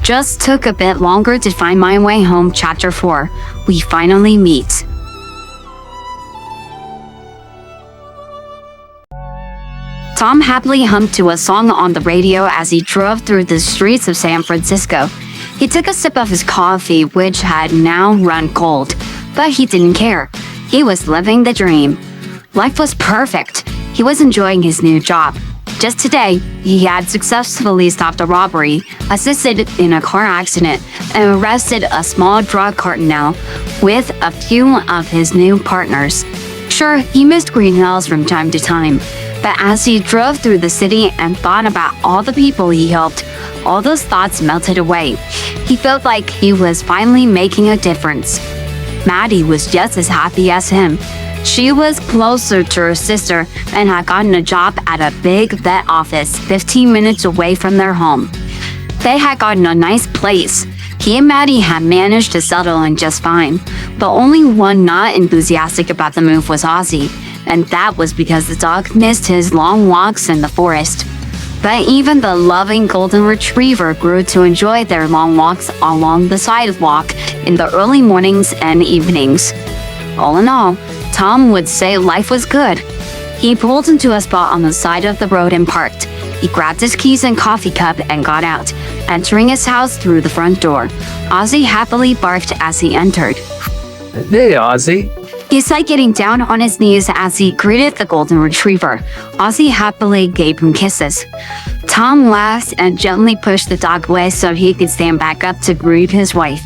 Just took a bit longer to find my way home. Chapter 4. We finally meet. Tom happily hummed to a song on the radio as he drove through the streets of San Francisco. He took a sip of his coffee, which had now run cold, but he didn't care. He was living the dream. Life was perfect. He was enjoying his new job. Just today, he had successfully stopped a robbery, assisted in a car accident, and arrested a small drug cartel with a few of his new partners. Sure, he missed Green Hills from time to time, but as he drove through the city and thought about all the people he helped, all those thoughts melted away. He felt like he was finally making a difference. Maddie was just as happy as him. She was closer to her sister and had gotten a job at a big vet office 15 minutes away from their home. They had gotten a nice place. He and Maddie had managed to settle in just fine. The only one not enthusiastic about the move was Ozzy, and that was because the dog missed his long walks in the forest. But even the loving golden retriever grew to enjoy their long walks along the sidewalk in the early mornings and evenings. All in all, Tom would say life was good. He pulled into a spot on the side of the road and parked. He grabbed his keys and coffee cup and got out, entering his house through the front door. Ozzy happily barked as he entered. Hey, Ozzy. He said, getting down on his knees as he greeted the golden retriever. Ozzy happily gave him kisses. Tom laughed and gently pushed the dog away so he could stand back up to greet his wife.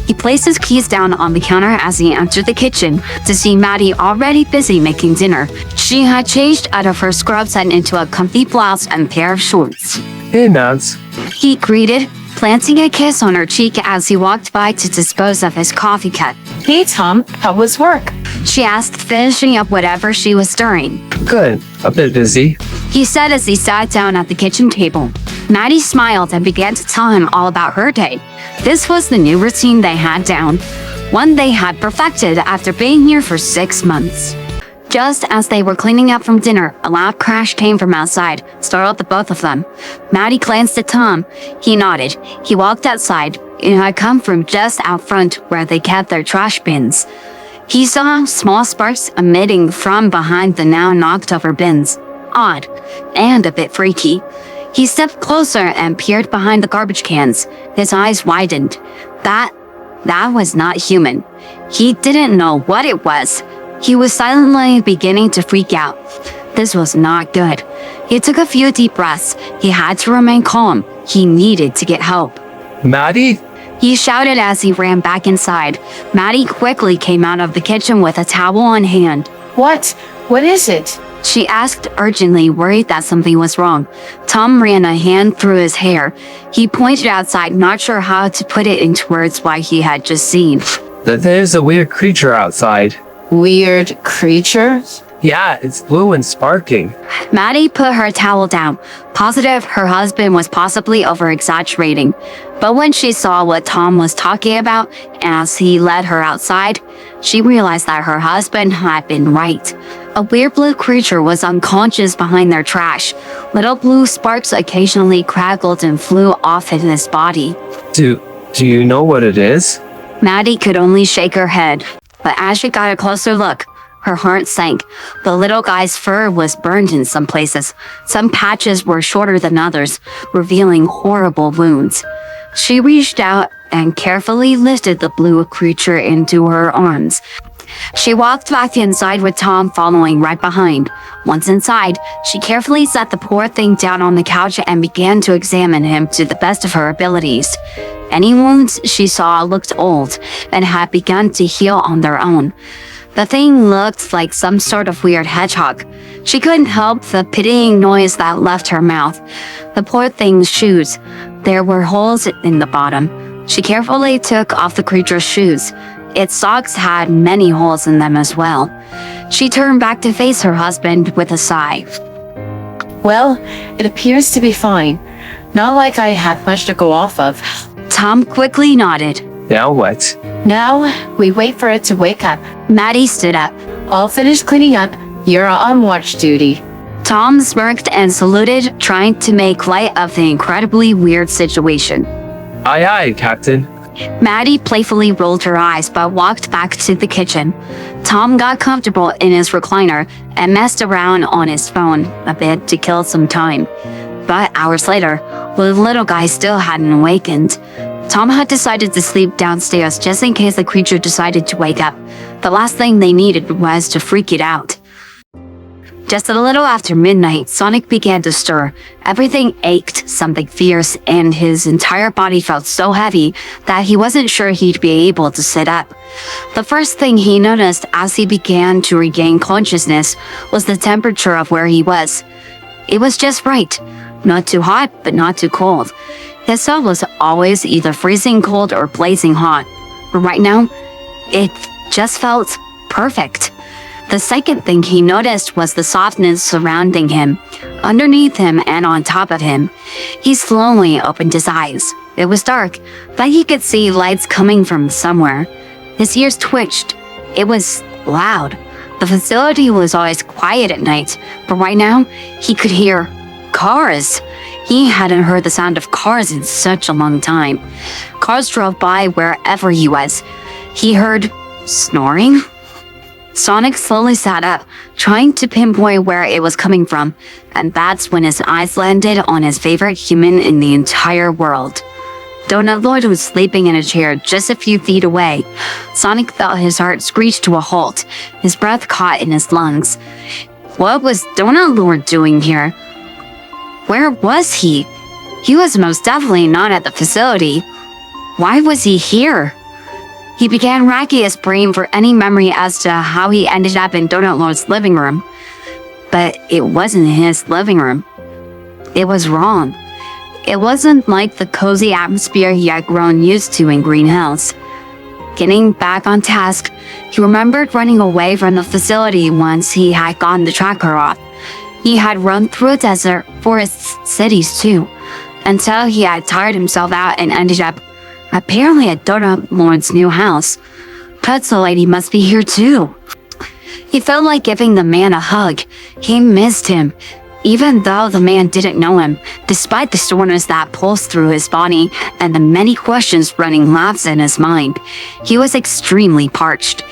He placed his keys down on the counter as he entered the kitchen to see Maddie already busy making dinner. She had changed out of her scrubs and into a comfy blouse and pair of shorts. Hey, Mads. He greeted, planting a kiss on her cheek as he walked by to dispose of his coffee cup. Hey, Tom, how was work? She asked, finishing up whatever she was stirring. Good. A bit busy. He said as he sat down at the kitchen table. Maddie smiled and began to tell him all about her day. This was the new routine they had down, one they had perfected after being here for 6 months. Just as they were cleaning up from dinner, a loud crash came from outside, startled the both of them. Maddie glanced at Tom. He nodded. He walked outside. It had come from just out front where they kept their trash bins. He saw small sparks emitting from behind the now knocked-over bins. Odd, and a bit freaky. He stepped closer and peered behind the garbage cans. His eyes widened. That was not human. He didn't know what it was. He was silently beginning to freak out. This was not good. He took a few deep breaths. He had to remain calm. He needed to get help. Maddie? He shouted as he ran back inside. Maddie quickly came out of the kitchen with a towel on hand. What? What is it? She asked urgently, worried that something was wrong. Tom ran a hand through his hair. He pointed outside, not sure how to put it into words what he had just seen. There's a weird creature outside. Weird creature? Yeah, it's blue and sparking. Maddie put her towel down, positive her husband was possibly over-exaggerating. But when she saw what Tom was talking about as he led her outside, she realized that her husband had been right. A weird blue creature was unconscious behind their trash. Little blue sparks occasionally crackled and flew off in his body. Do you know what it is? Maddie could only shake her head. But as she got a closer look, her heart sank. The little guy's fur was burned in some places. Some patches were shorter than others, revealing horrible wounds. She reached out and carefully lifted the blue creature into her arms. She walked back inside with Tom following right behind. Once inside, she carefully set the poor thing down on the couch and began to examine him to the best of her abilities. Any wounds she saw looked old and had begun to heal on their own. The thing looked like some sort of weird hedgehog. She couldn't help the pitying noise that left her mouth. The poor thing's shoes. There were holes in the bottom. She carefully took off the creature's shoes. Its socks had many holes in them as well. She turned back to face her husband with a sigh. Well, it appears to be fine. Not like I had much to go off of. Tom quickly nodded. Now what? Now, we wait for it to wake up. Maddie stood up. I'll finish cleaning up. You're on watch duty. Tom smirked and saluted, trying to make light of the incredibly weird situation. Aye aye, Captain. Maddie playfully rolled her eyes but walked back to the kitchen. Tom got comfortable in his recliner and messed around on his phone a bit to kill some time. But hours later, the little guy still hadn't awakened. Tom had decided to sleep downstairs just in case the creature decided to wake up. The last thing they needed was to freak it out. Just a little after midnight, Sonic began to stir. Everything ached something fierce, and his entire body felt so heavy that he wasn't sure he'd be able to sit up. The first thing he noticed as he began to regain consciousness was the temperature of where he was. It was just right. Not too hot, but not too cold. His cell was always either freezing cold or blazing hot. But right now, it just felt perfect. The second thing he noticed was the softness surrounding him, underneath him and on top of him. He slowly opened his eyes. It was dark, but he could see lights coming from somewhere. His ears twitched. It was loud. The facility was always quiet at night, but right now, he could hear cars. He hadn't heard the sound of cars in such a long time. Cars drove by wherever he was. He heard snoring. Sonic slowly sat up, trying to pinpoint where it was coming from, and that's when his eyes landed on his favorite human in the entire world. Donut Lord was sleeping in a chair just a few feet away. Sonic felt his heart screech to a halt, his breath caught in his lungs. What was Donut Lord doing here? Where was he? He was most definitely not at the facility. Why was he here? He began racking his brain for any memory as to how he ended up in Donut Lord's living room. But it wasn't his living room. It was wrong. It wasn't like the cozy atmosphere he had grown used to in Green Hills. Getting back on task, he remembered running away from the facility once he had gotten the tracker off. He had run through a desert, forests, cities too, until he had tired himself out and ended up apparently at Donut Lord's new house. Pretzel Lady must be here too. He felt like giving the man a hug. He missed him, even though the man didn't know him, despite the soreness that pulsed through his body and the many questions running laps in his mind. He was extremely parched.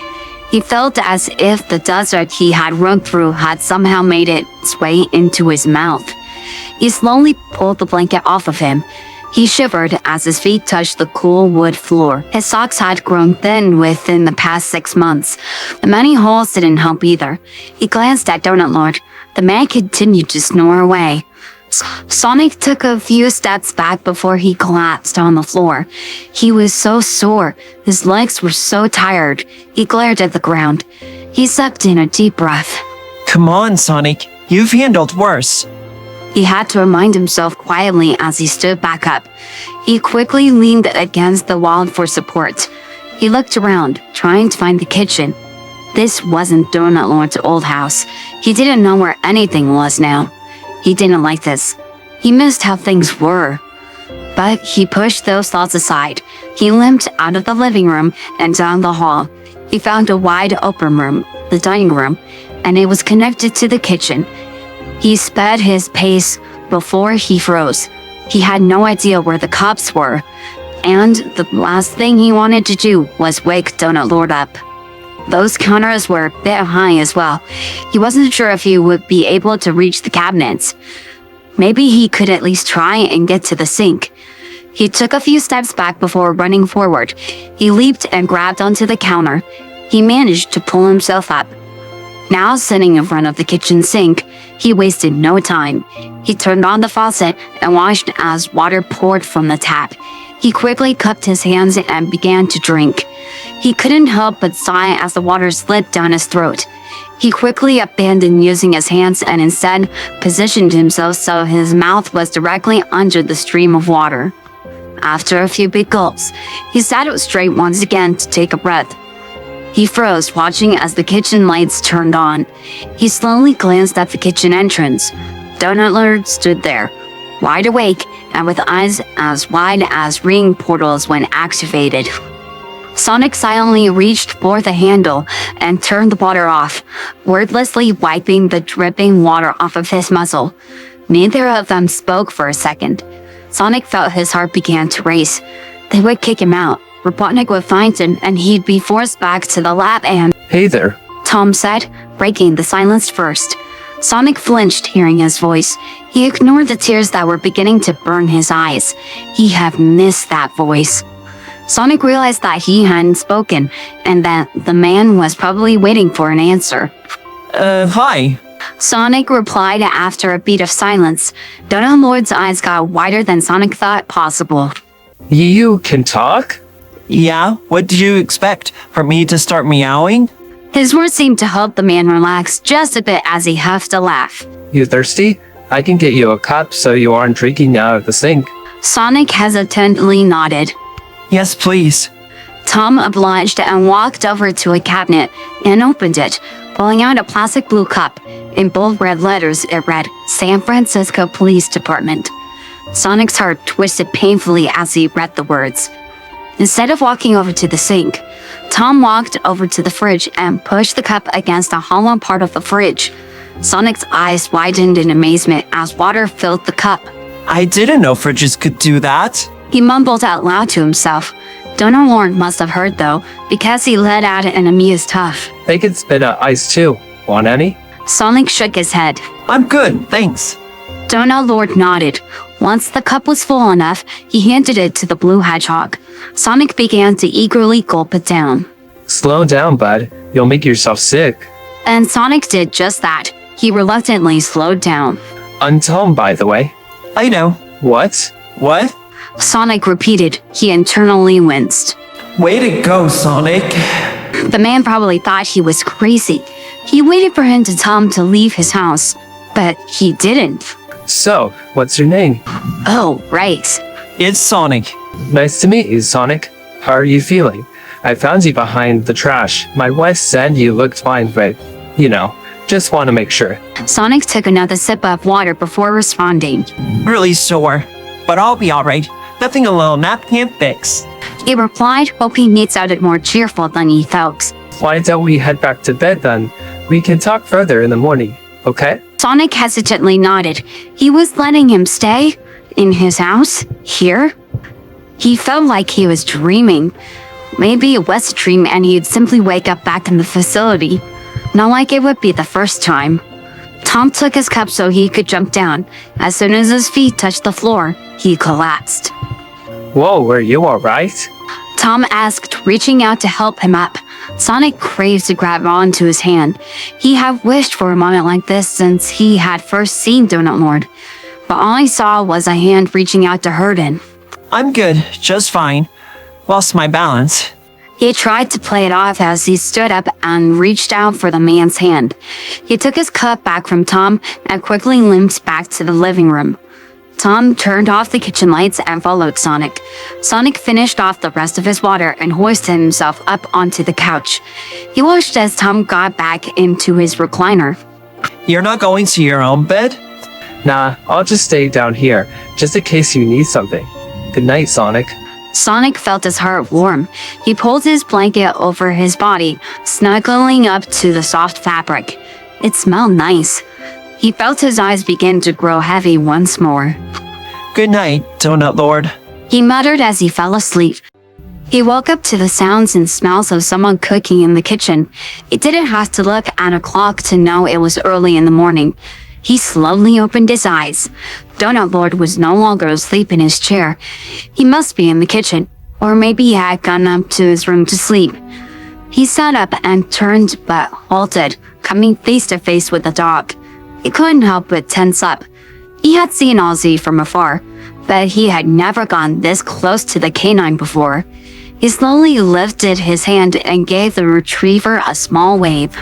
He felt as if the desert he had run through had somehow made its way into his mouth. He slowly pulled the blanket off of him. He shivered as his feet touched the cool wood floor. His socks had grown thin within the past 6 months. The many holes didn't help either. He glanced at Donut Lord. The man continued to snore away. Sonic took a few steps back before he collapsed on the floor. He was so sore. His legs were so tired. He glared at the ground. He sucked in a deep breath. Come on, Sonic. You've handled worse. He had to remind himself quietly as he stood back up. He quickly leaned against the wall for support. He looked around, trying to find the kitchen. This wasn't Donut Lord's old house. He didn't know where anything was now. He didn't like this. He missed how things were. But he pushed those thoughts aside. He limped out of the living room and down the hall. He found a wide open room, the dining room, and it was connected to the kitchen. He sped his pace before he froze. He had no idea where the cops were, and the last thing he wanted to do was wake Donut Lord up. Those counters were a bit high as well. He wasn't sure if he would be able to reach the cabinets. Maybe he could at least try and get to the sink. He took a few steps back before running forward. He leaped and grabbed onto the counter. He managed to pull himself up. Now sitting in front of the kitchen sink, he wasted no time. He turned on the faucet and watched as water poured from the tap. He quickly cupped his hands and began to drink. He couldn't help but sigh as the water slid down his throat. He quickly abandoned using his hands and instead positioned himself so his mouth was directly under the stream of water. After a few big gulps, he sat up straight once again to take a breath. He froze, watching as the kitchen lights turned on. He slowly glanced at the kitchen entrance. Donut Lord stood there, wide awake and with eyes as wide as ring portals when activated. Sonic silently reached for the handle and turned the water off, wordlessly wiping the dripping water off of his muzzle. Neither of them spoke for a second. Sonic felt his heart began to race. They would kick him out. Robotnik would find him and he'd be forced back to the lab and... Hey there. Tom said, breaking the silence first. Sonic flinched hearing his voice. He ignored the tears that were beginning to burn his eyes. He had missed that voice. Sonic realized that he hadn't spoken, and that the man was probably waiting for an answer. Hi. Sonic replied after a beat of silence. Donut Lord's eyes got wider than Sonic thought possible. You can talk? Yeah, what did you expect? For me to start meowing? His words seemed to help the man relax just a bit as he huffed a laugh. You thirsty? I can get you a cup so you aren't drinking out of the sink. Sonic hesitantly nodded. Yes, please. Tom obliged and walked over to a cabinet and opened it, pulling out a plastic blue cup. In bold red letters, it read, San Francisco Police Department. Sonic's heart twisted painfully as he read the words. Instead of walking over to the sink, Tom walked over to the fridge and pushed the cup against a hollow part of the fridge. Sonic's eyes widened in amazement as water filled the cup. I didn't know fridges could do that. He mumbled out loud to himself. Donut Lord must have heard though, because he let out an amused huff. They can spit out ice too. Want any? Sonic shook his head. I'm good, thanks. Donut Lord nodded. Once the cup was full enough, he handed it to the blue hedgehog. Sonic began to eagerly gulp it down. Slow down, bud. You'll make yourself sick. And Sonic did just that. He reluctantly slowed down. I'm Tom, by the way. I know. What? What? Sonic repeated. He internally winced. Way to go, Sonic. The man probably thought he was crazy. He waited for him to tell him to leave his house, but he didn't. So, what's your name? Oh, right. It's Sonic. Nice to meet you, Sonic. How are you feeling? I found you behind the trash. My wife said you looked fine, but, just want to make sure. Sonic took another sip of water before responding. Really sore. But I'll be alright. Nothing a little nap can't fix. He replied, hoping he sounded more cheerful than he felt. Why don't we head back to bed then? We can talk further in the morning, okay? Sonic hesitantly nodded. He was letting him stay? In his house? Here? He felt like he was dreaming. Maybe it was a dream and he'd simply wake up back in the facility. Not like it would be the first time. Tom took his cup so he could jump down. As soon as his feet touched the floor, he collapsed. Whoa, were you alright? Tom asked, reaching out to help him up. Sonic craved to grab onto his hand. He had wished for a moment like this since he had first seen Donut Lord. But all he saw was a hand reaching out to hurt him. I'm good, just fine. Lost my balance. He tried to play it off as he stood up and reached out for the man's hand. He took his cup back from Tom and quickly limped back to the living room. Tom turned off the kitchen lights and followed Sonic. Sonic finished off the rest of his water and hoisted himself up onto the couch. He watched as Tom got back into his recliner. You're not going to your own bed? Nah, I'll just stay down here, just in case you need something. Good night, Sonic. Sonic felt his heart warm. He pulled his blanket over his body, snuggling up to the soft fabric. It smelled nice. He felt his eyes begin to grow heavy once more. Good night, Donut Lord. He muttered as he fell asleep. He woke up to the sounds and smells of someone cooking in the kitchen. He didn't have to look at a clock to know it was early in the morning. He slowly opened his eyes. Donut Lord was no longer asleep in his chair. He must be in the kitchen, or maybe he had gone up to his room to sleep. He sat up and turned but halted, coming face to face with the dog. He couldn't help but tense up. He had seen Ozzy from afar, but he had never gone this close to the canine before. He slowly lifted his hand and gave the retriever a small wave.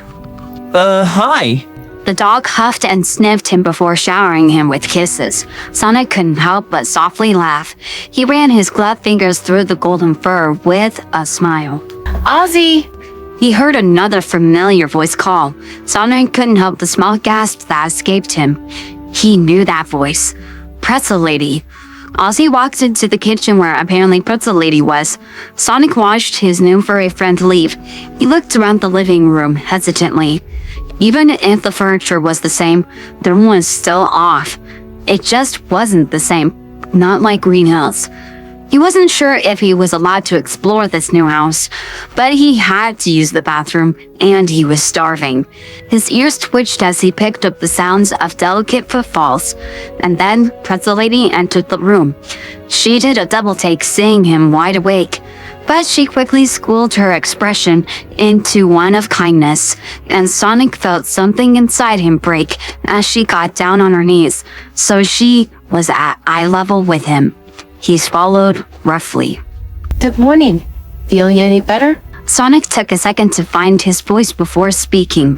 Hi. The dog huffed and sniffed him before showering him with kisses. Sonic couldn't help but softly laugh. He ran his gloved fingers through the golden fur with a smile. Ozzy! He heard another familiar voice call. Sonic couldn't help the small gasp that escaped him. He knew that voice. Pretzel Lady. Ozzy walked into the kitchen where apparently Pretzel Lady was. Sonic watched his new furry friend leave. He looked around the living room hesitantly. Even if the furniture was the same, the room was still off. It just wasn't the same. not like Green Hills. He wasn't sure if he was allowed to explore this new house, but he had to use the bathroom, and he was starving. His ears twitched as he picked up the sounds of delicate footfalls, and then Pretzel Lady entered the room. She did a double take, seeing him wide awake, but she quickly schooled her expression into one of kindness, and Sonic felt something inside him break as she got down on her knees, so she was at eye level with him. He swallowed roughly. Good morning. Feeling any better? Sonic took a second to find his voice before speaking.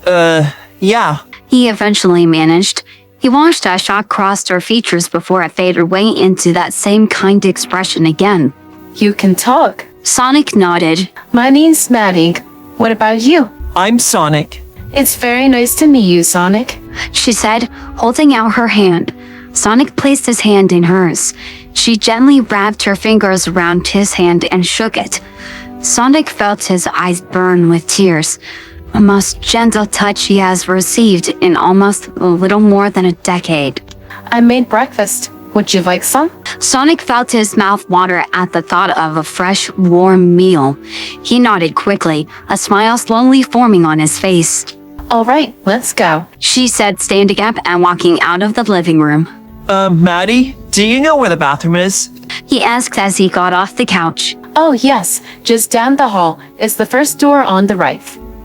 Yeah. He eventually managed. He watched as shock crossed her features before it faded away into that same kind expression again. You can talk. Sonic nodded. My name's Maddie. What about you? I'm Sonic. It's very nice to meet you, Sonic. She said, holding out her hand. Sonic placed his hand in hers. She gently wrapped her fingers around his hand and shook it. Sonic felt his eyes burn with tears. The most gentle touch he has received in almost a little more than a decade. I made breakfast. Would you like some? Sonic felt his mouth water at the thought of a fresh, warm meal. He nodded quickly, a smile slowly forming on his face. All right, let's go. She said, standing up and walking out of the living room. Maddie, do you know where the bathroom is? He asked as he got off the couch. Oh, yes. Just down the hall. It's the first door on the right.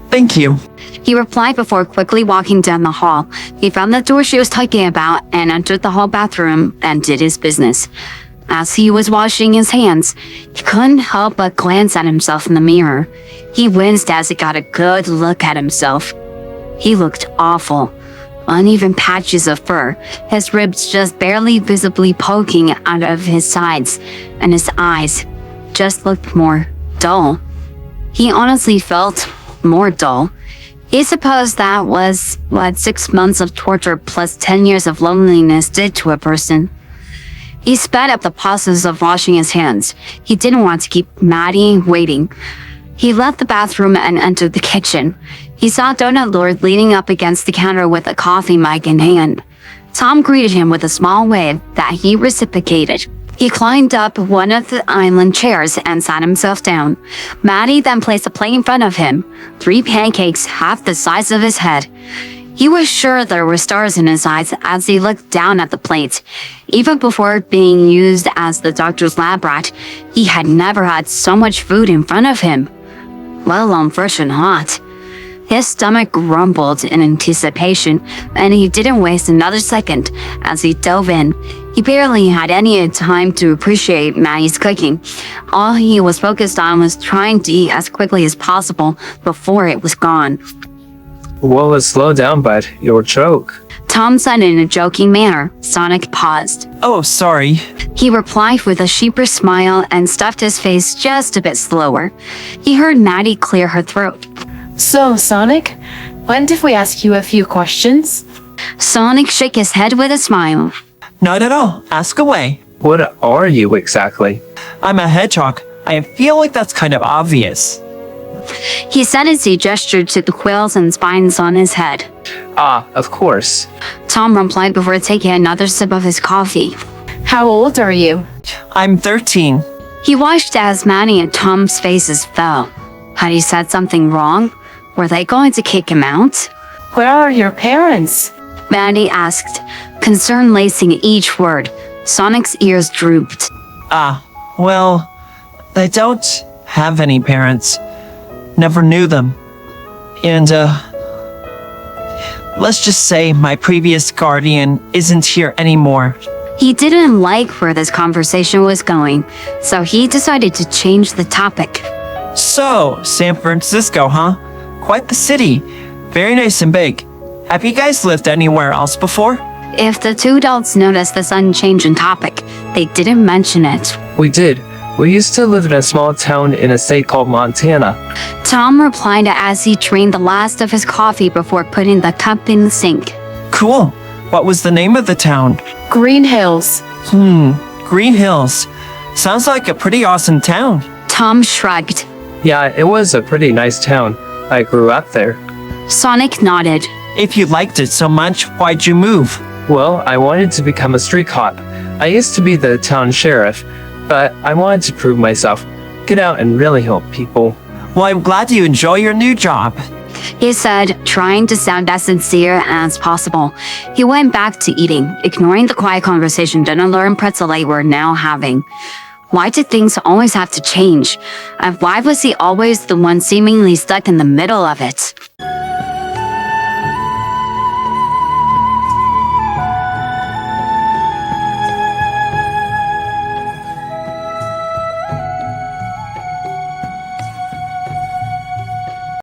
Thank you. He replied before quickly walking down the hall. He found the door she was talking about and entered the hall bathroom and did his business. As he was washing his hands, he couldn't help but glance at himself in the mirror. He winced as he got a good look at himself. He looked awful. Uneven patches of fur, his ribs just barely visibly poking out of his sides, and his eyes just looked more dull. He honestly felt more dull. He supposed that was what 6 months of torture plus 10 years of loneliness did to a person. He sped up the process of washing his hands. He didn't want to keep Maddie waiting. He left the bathroom and entered the kitchen. He saw Donut Lord leaning up against the counter with a coffee mug in hand. Tom greeted him with a small wave that he reciprocated. He climbed up one of the island chairs and sat himself down. Maddie then placed a plate in front of him, 3 pancakes half the size of his head. He was sure there were stars in his eyes as he looked down at the plate. Even before being used as the doctor's lab rat, he had never had so much food in front of him, let alone fresh and hot. His stomach rumbled in anticipation, and he didn't waste another second as he dove in. He barely had any time to appreciate Maddie's cooking. All he was focused on was trying to eat as quickly as possible before it was gone. Well, slow down, bud. You'll choke. Tom said in a joking manner. Sonic paused. Oh, sorry. He replied with a sheepish smile and stuffed his face just a bit slower. He heard Maddie clear her throat. So, Sonic, mind if we ask you a few questions? Sonic shook his head with a smile. Not at all. Ask away. What are you exactly? I'm a hedgehog. I feel like that's kind of obvious. He said as he gestured to the quills and spines on his head. Ah, of course. Tom replied before taking another sip of his coffee. How old are you? I'm 13. He watched as Maddie and Tom's faces fell. Had he said something wrong? Were they going to kick him out? Where are your parents? Maddie asked, concern lacing each word. Sonic's ears drooped. Well, I don't have any parents. Never knew them. And, let's just say my previous guardian isn't here anymore. He didn't like where this conversation was going, so he decided to change the topic. So, San Francisco, huh? Quite the city. Very nice and big. Have you guys lived anywhere else before? If the 2 adults noticed the sudden change in topic, they didn't mention it. We did. We used to live in a small town in a state called Montana. Tom replied as he drained the last of his coffee before putting the cup in the sink. Cool. What was the name of the town? Green Hills. Green Hills. Sounds like a pretty awesome town. Tom shrugged. Yeah, it was a pretty nice town. I grew up there. Sonic nodded. If you liked it so much, why'd you move? Well, I wanted to become a street cop. I used to be the town sheriff, but I wanted to prove myself, get out and really help people. Well, I'm glad you enjoy your new job. He said, trying to sound as sincere as possible. He went back to eating, ignoring the quiet conversation Donald and Pretzel they were now having. Why did things always have to change? And why was he always the one seemingly stuck in the middle of it?